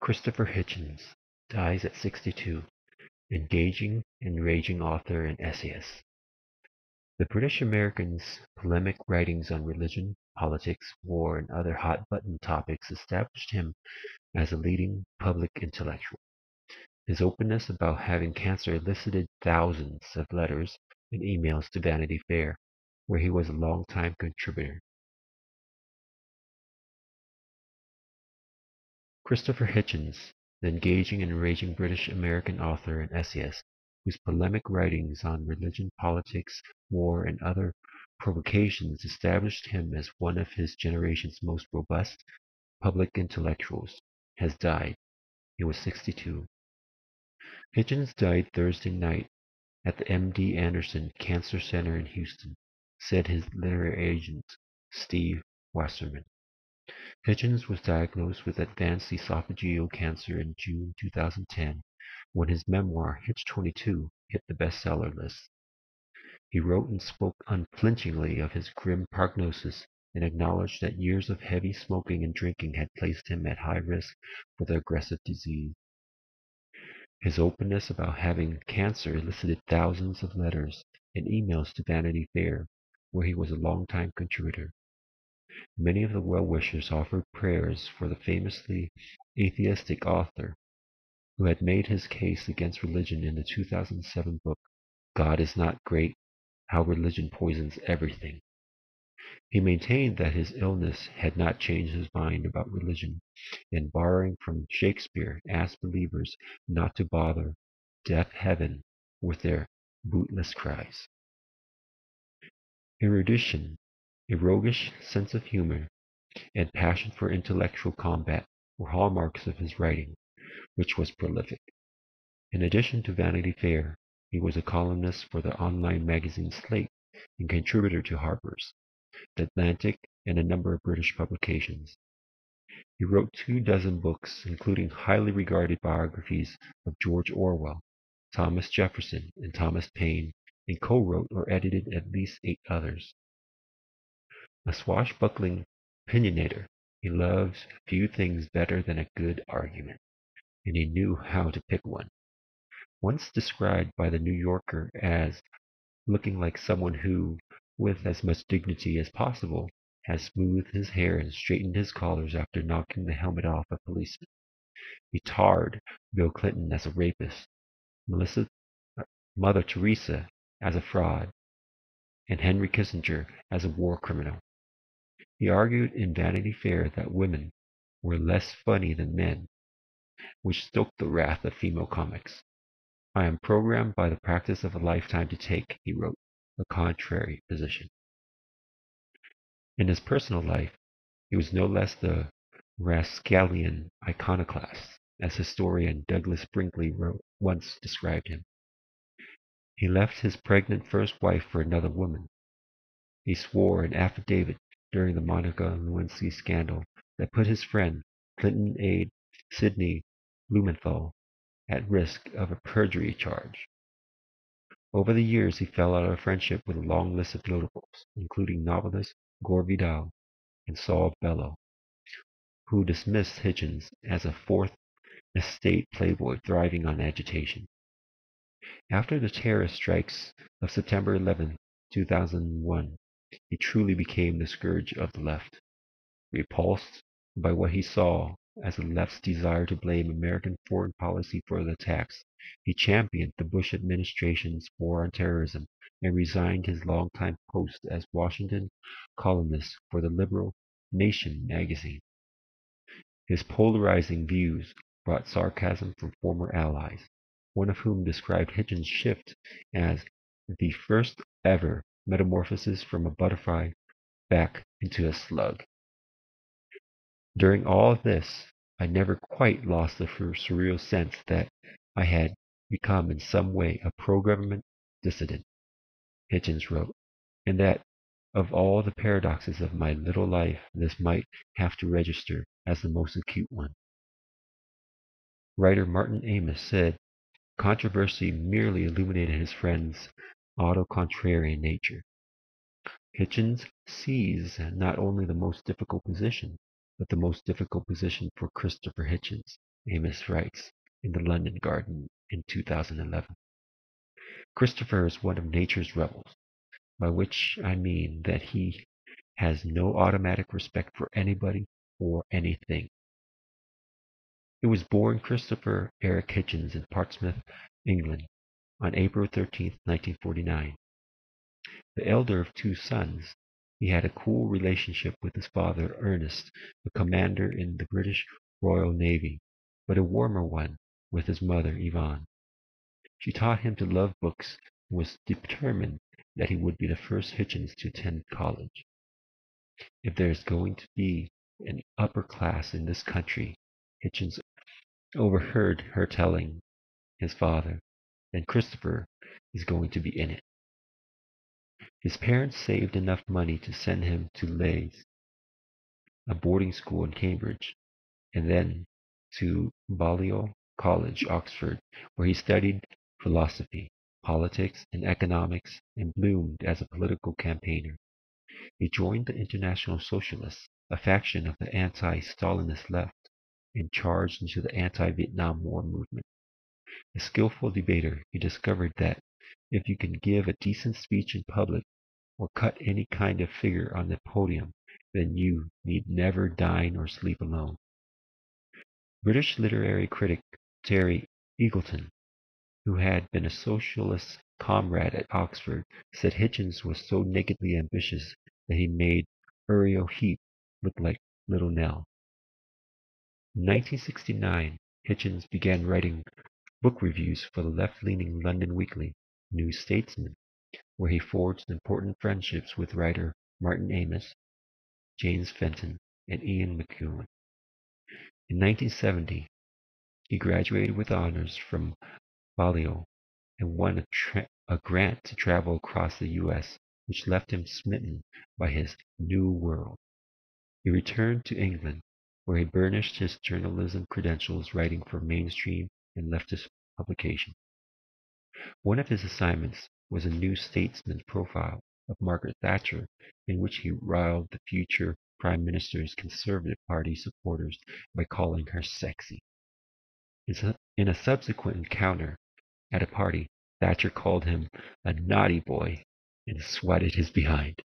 Christopher Hitchens dies at 62, engaging and raging author and essayist. The British-American's polemic writings on religion, politics, war, and other hot-button topics established him as a leading public intellectual. His openness about having cancer elicited thousands of letters and emails to Vanity Fair, where he was a longtime contributor. Christopher Hitchens, the engaging and enraging British-American author and essayist, whose polemic writings on religion, politics, war, and other provocations established him as one of his generation's most robust public intellectuals, has died. He was 62. Hitchens died Thursday night at the M.D. Anderson Cancer Center in Houston, said his literary agent, Steve Wasserman. Hitchens was diagnosed with advanced esophageal cancer in June 2010 when his memoir, Hitch 22, hit the bestseller list. He wrote and spoke unflinchingly of his grim prognosis and acknowledged that years of heavy smoking and drinking had placed him at high risk for the aggressive disease. His openness about having cancer elicited thousands of letters and emails to Vanity Fair, where he was a longtime contributor. Many of the well-wishers offered prayers for the famously atheistic author, who had made his case against religion in the 2007 book, God is Not Great: How Religion Poisons Everything. He maintained that his illness had not changed his mind about religion, and borrowing from Shakespeare, asked believers not to bother deaf heaven with their bootless cries. Erudition, a roguish sense of humor, and passion for intellectual combat were hallmarks of his writing, which was prolific. In addition to Vanity Fair, he was a columnist for the online magazine Slate and contributor to Harper's, The Atlantic, and a number of British publications. He wrote 24 books, including highly regarded biographies of George Orwell, Thomas Jefferson, and Thomas Paine, and co-wrote or edited at least 8 others. A swashbuckling opinionator, he loved few things better than a good argument, and he knew how to pick one. Once described by the New Yorker as looking like someone who, with as much dignity as possible, has smoothed his hair and straightened his collars after knocking the helmet off a policeman. He tarred Bill Clinton as a rapist, Mother Teresa as a fraud, and Henry Kissinger as a war criminal. He argued in Vanity Fair that women were less funny than men, which stoked the wrath of female comics. I am programmed by the practice of a lifetime to take, he wrote, a contrary position. In his personal life, he was no less the rascallian iconoclast, as historian Douglas Brinkley once described him. He left his pregnant first wife for another woman. He swore an affidavit during the Monica Lewinsky scandal that put his friend, Clinton aide Sidney Blumenthal, at risk of a perjury charge. Over the years, he fell out of friendship with a long list of notables, including novelist Gore Vidal and Saul Bellow, who dismissed Hitchens as a fourth estate playboy thriving on agitation. After the terrorist strikes of September 11, 2001, he truly became the scourge of the left. Repulsed by what he saw as the left's desire to blame American foreign policy for the attacks, he championed the Bush administration's war on terrorism and resigned his longtime post as Washington columnist for the liberal Nation magazine. His polarizing views brought sarcasm from former allies, one of whom described Hitchens' shift as the first ever metamorphosis from a butterfly back into a slug. During all of this, I never quite lost the surreal sense that I had become in some way a pro-government dissident, Hitchens wrote, and that of all the paradoxes of my little life, this might have to register as the most acute one. Writer Martin Amis said, controversy merely illuminated his friend's auto-contrarian nature. Hitchens seized not only the most difficult position, but the most difficult position for Christopher Hitchens, Amos writes in the London Garden in 2011. Christopher is one of nature's rebels, by which I mean that he has no automatic respect for anybody or anything. He was born Christopher Eric Hitchens in Portsmouth, England, on April 13, 1949. The elder of two sons, he had a cool relationship with his father Ernest, a commander in the British Royal Navy, but a warmer one with his mother Yvonne. She taught him to love books and was determined that he would be the first Hitchens to attend college. If there is going to be an upper class in this country, Hitchens overheard her telling his father, then Christopher is going to be in it. His parents saved enough money to send him to Leys, a boarding school in Cambridge, and then to Balliol College, Oxford, where he studied philosophy, politics, and economics, and bloomed as a political campaigner. He joined the International Socialists, a faction of the anti-Stalinist left, and charged into the anti-Vietnam War movement. A skillful debater, he discovered that if you can give a decent speech in public or cut any kind of figure on the podium, then you need never dine or sleep alone. British literary critic Terry Eagleton, who had been a socialist comrade at Oxford, said Hitchens was so nakedly ambitious that he made Uriah Heep look like Little Nell. In 1969, Hitchens began writing book reviews for the left-leaning London weekly New Statesman, where he forged important friendships with writer Martin Amis, James Fenton, and Ian McEwan. In 1970, he graduated with honors from Balliol and won a grant to travel across the U.S., which left him smitten by his new world. He returned to England, where he burnished his journalism credentials writing for mainstream and leftist publications. One of his assignments was a New Statesman profile of Margaret Thatcher, in which he riled the future Prime Minister's Conservative Party supporters by calling her sexy. In a subsequent encounter at a party, Thatcher called him a naughty boy and swatted his behind.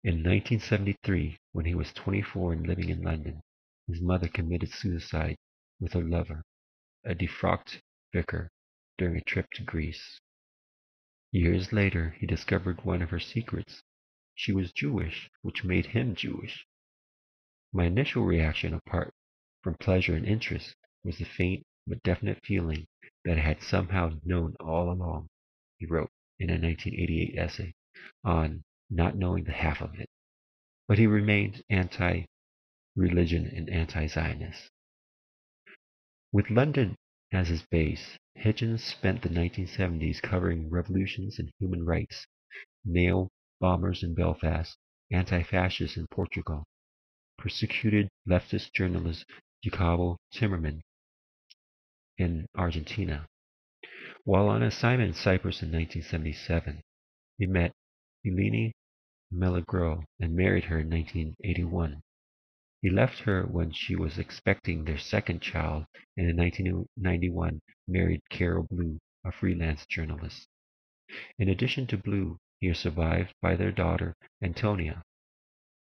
In 1973, when he was 24 and living in London, his mother committed suicide with her lover, a defrocked vicar, during a trip to Greece. Years later, he discovered one of her secrets. She was Jewish, which made him Jewish. My initial reaction, apart from pleasure and interest, was the faint but definite feeling that I had somehow known all along, he wrote in a 1988 essay on not knowing the half of it. But he remained anti-religion and anti-Zionist. With London as his base, Hitchens spent the 1970s covering revolutions and human rights, nail bombers in Belfast, anti-fascists in Portugal, persecuted leftist journalist Jacobo Timmerman in Argentina. While on assignment in Cyprus in 1977, he met Eleni Melagro and married her in 1981. He left her when she was expecting their second child and in 1991 married Carol Blue, a freelance journalist. In addition to Blue, he is survived by their daughter Antonia,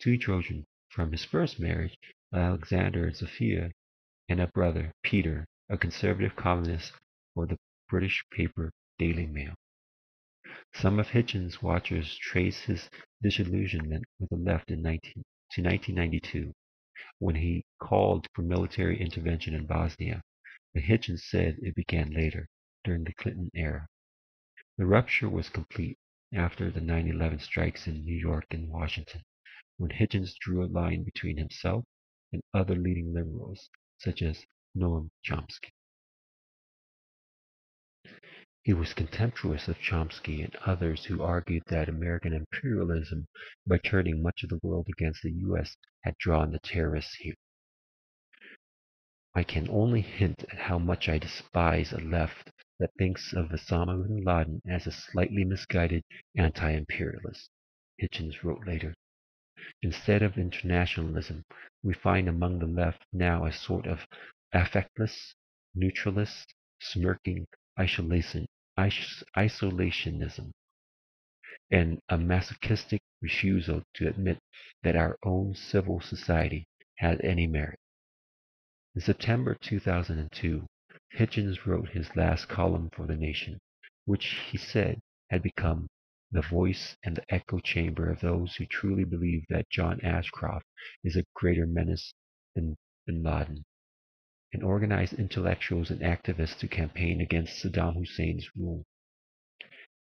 two children from his first marriage, Alexander and Sophia, and a brother, Peter, a conservative columnist for the British paper Daily Mail. Some of Hitchens' watchers trace his disillusionment with the left to 1992, when he called for military intervention in Bosnia, but Hitchens said it began later, during the Clinton era. The rupture was complete after the 9/11 strikes in New York and Washington, when Hitchens drew a line between himself and other leading liberals, such as Noam Chomsky. He was contemptuous of Chomsky and others who argued that American imperialism, by turning much of the world against the U.S., had drawn the terrorists here. I can only hint at how much I despise a left that thinks of Osama bin Laden as a slightly misguided anti-imperialist, Hitchens wrote later. Instead of internationalism, we find among the left now a sort of affectless, neutralist, smirking isolationism, and a masochistic refusal to admit that our own civil society had any merit. In September 2002, Hitchens wrote his last column for The Nation, which he said had become the voice and the echo chamber of those who truly believe that John Ashcroft is a greater menace than Bin Laden, and organized intellectuals and activists to campaign against Saddam Hussein's rule.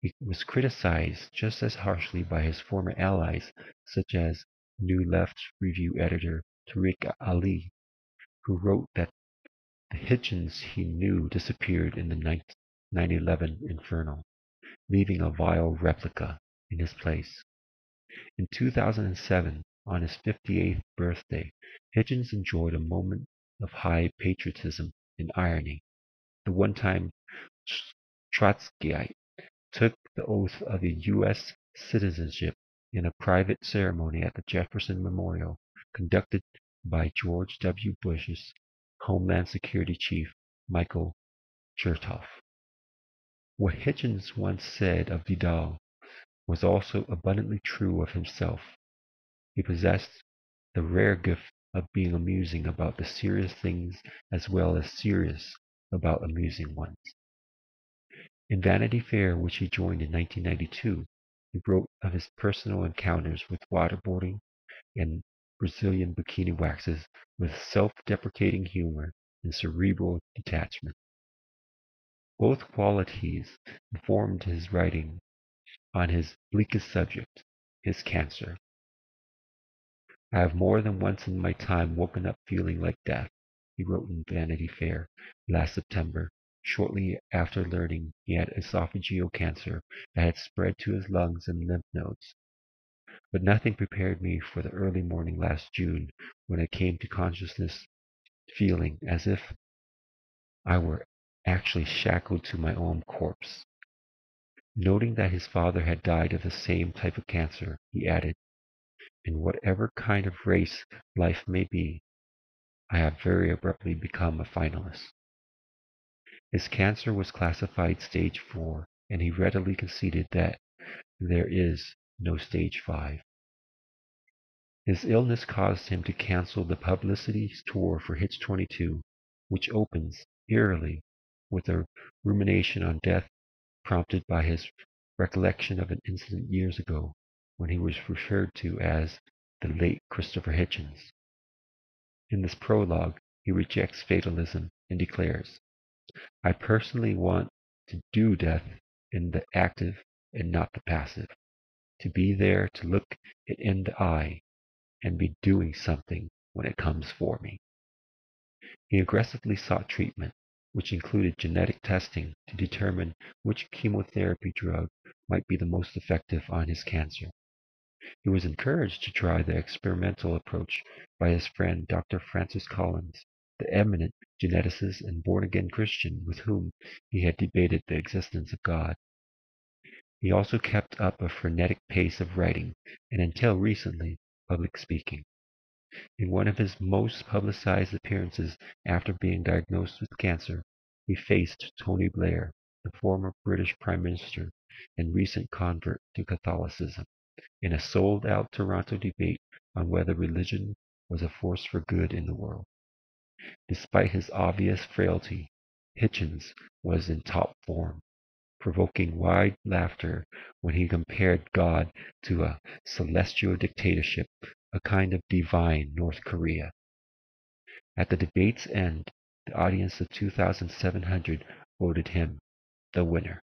He was criticized just as harshly by his former allies, such as New Left review editor Tariq Ali, who wrote that the Hitchens he knew disappeared in the 9/11 inferno, leaving a vile replica in his place. In 2007, on his 58th birthday, Hitchens enjoyed a moment of high patriotism and irony. The one-time Trotskyite took the oath of U.S. citizenship in a private ceremony at the Jefferson Memorial conducted by George W. Bush's Homeland Security Chief Michael Chertoff. What Hitchens once said of Vidal was also abundantly true of himself. He possessed the rare gift of being amusing about the serious things as well as serious about amusing ones. In Vanity Fair, which he joined in 1992, he wrote of his personal encounters with waterboarding and Brazilian bikini waxes with self-deprecating humor and cerebral detachment. Both qualities informed his writing on his bleakest subject, his cancer. I have more than once in my time woken up feeling like death, he wrote in Vanity Fair last September, shortly after learning he had esophageal cancer that had spread to his lungs and lymph nodes. But nothing prepared me for the early morning last June when I came to consciousness feeling as if I were actually shackled to my own corpse. Noting that his father had died of the same type of cancer, he added, "In whatever kind of race life may be, I have very abruptly become a finalist." His cancer was classified stage 4, and he readily conceded that there is no stage 5. His illness caused him to cancel the publicity tour for Hitch 22, which opens, eerily, with a rumination on death prompted by his recollection of an incident years ago when he was referred to as the late Christopher Hitchens. In this prologue, he rejects fatalism and declares, "I personally want to do death in the active and not the passive, to be there to look it in the eye and be doing something when it comes for me." He aggressively sought treatment, which included genetic testing to determine which chemotherapy drug might be the most effective on his cancer. He was encouraged to try the experimental approach by his friend Dr. Francis Collins, the eminent geneticist and born-again Christian with whom he had debated the existence of God. He also kept up a frenetic pace of writing and, until recently, public speaking. In one of his most publicized appearances after being diagnosed with cancer, he faced Tony Blair, the former British Prime Minister and recent convert to Catholicism, in a sold-out Toronto debate on whether religion was a force for good in the world. Despite his obvious frailty, Hitchens was in top form, provoking wide laughter when he compared God to a celestial dictatorship, a kind of divine North Korea. At the debate's end, the audience of 2,700 voted him the winner.